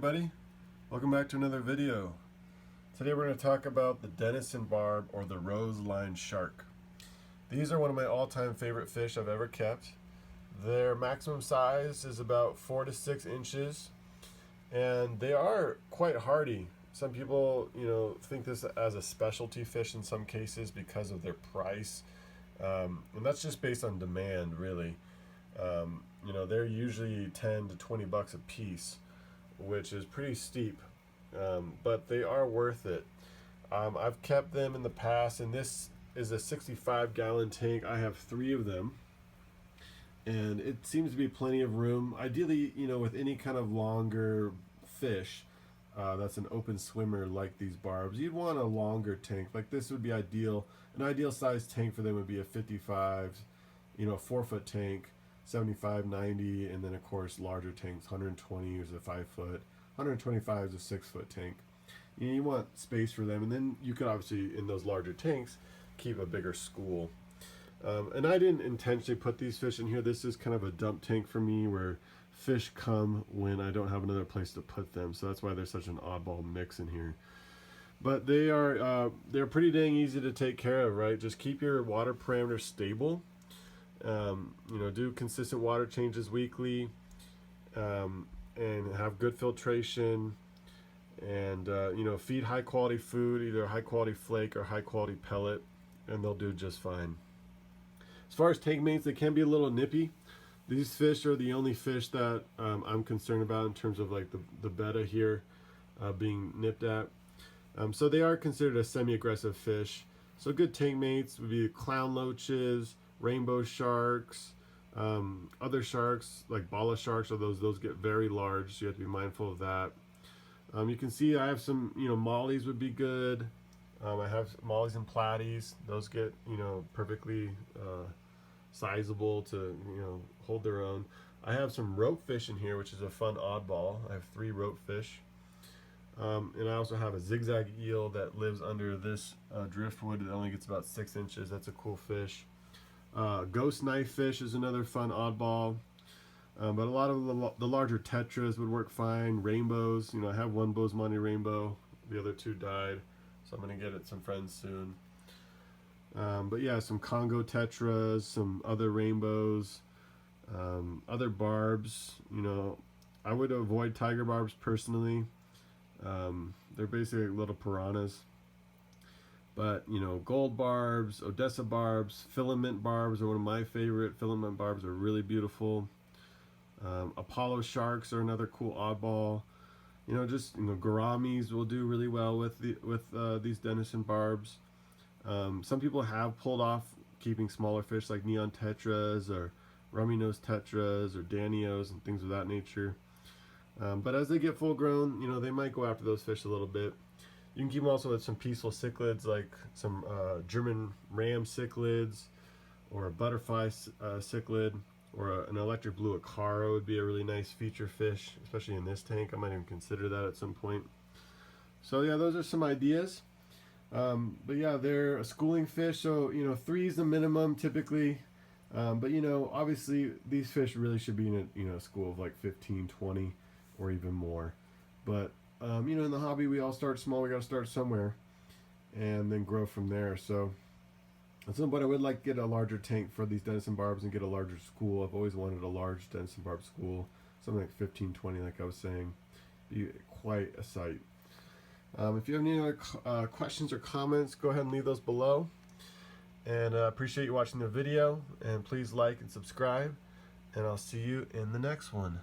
everybody, welcome back to another video. Today we're going to talk about the Denison barb or the rose-lined shark. These are one of my all-time favorite fish I've ever kept. Their maximum size is about 4 to 6 inches and they are quite hardy. Some people think this as a specialty fish in some cases because of their price, and that's just based on demand really. They're usually 10 to 20 bucks a piece, which is pretty steep, but they are worth it. I've kept them in the past, and this is a 65-gallon tank. I have 3 of them, and it seems to be plenty of room. Ideally, with any kind of longer fish that's an open swimmer like these barbs, you'd want a longer tank. Like this would be ideal. An ideal size tank for them would be a 55, a 4-foot tank, 75, 90, and then of course larger tanks. 120 is a 5-foot, 125 is a 6-foot tank. You want space for them, and then you could obviously in those larger tanks keep a bigger school. And I didn't intentionally put these fish in here. This is kind of a dump tank for me where fish come when I don't have another place to put them, so that's why there's such an oddball mix in here. But they're pretty dang easy to take care of, right? Just keep your water parameters stable. Do consistent water changes weekly, and have good filtration, and feed high quality food, either high quality flake or high quality pellet, and they'll do just fine. As far as tank mates, they can be a little nippy. These fish are the only fish that I'm concerned about in terms of like the betta here being nipped at. So they are considered a semi-aggressive fish. So good tank mates would be clown loaches, rainbow sharks, other sharks like bala sharks, or those get very large, so you have to be mindful of that. You can see I have some mollies would be good. I have mollies and platies. Those get perfectly sizable to hold their own. I have some rope fish in here, which is a fun oddball. I have 3 rope fish, and I also have a zigzag eel that lives under this driftwood. It only gets about 6 inches. That's a cool fish. Ghost knife fish is another fun oddball, but a lot of the larger tetras would work fine. Rainbows, I have one Bosemani rainbow. The other 2 died, so I'm gonna get it some friends soon. But yeah, some Congo tetras, some other rainbows, other barbs. I would avoid tiger barbs personally. They're basically little piranhas. But gold barbs, Odessa barbs, filament barbs are one of my favorite. Filament barbs are really beautiful. Apollo sharks are another cool oddball. Gouramis will do really well with these Denison barbs. Some people have pulled off keeping smaller fish like neon tetras or rummy nose tetras or danios and things of that nature. But as they get full grown, they might go after those fish a little bit. You can keep them also with some peaceful cichlids, like some German ram cichlids, or a butterfly cichlid, or an electric blue acaro would be a really nice feature fish, especially in this tank. I might even consider that at some point. So yeah, those are some ideas. But yeah, they're a schooling fish, so 3 is the minimum typically. But obviously these fish really should be in a school of like 15, 20, or even more. But in the hobby, we all start small. We got to start somewhere, and then grow from there. So at some point, I would like to get a larger tank for these Denison barbs and get a larger school. I've always wanted a large Denison barb school, something like 15, 20, like I was saying. Be quite a sight. If you have any other questions or comments, go ahead and leave those below. And appreciate you watching the video. And please like and subscribe. And I'll see you in the next one.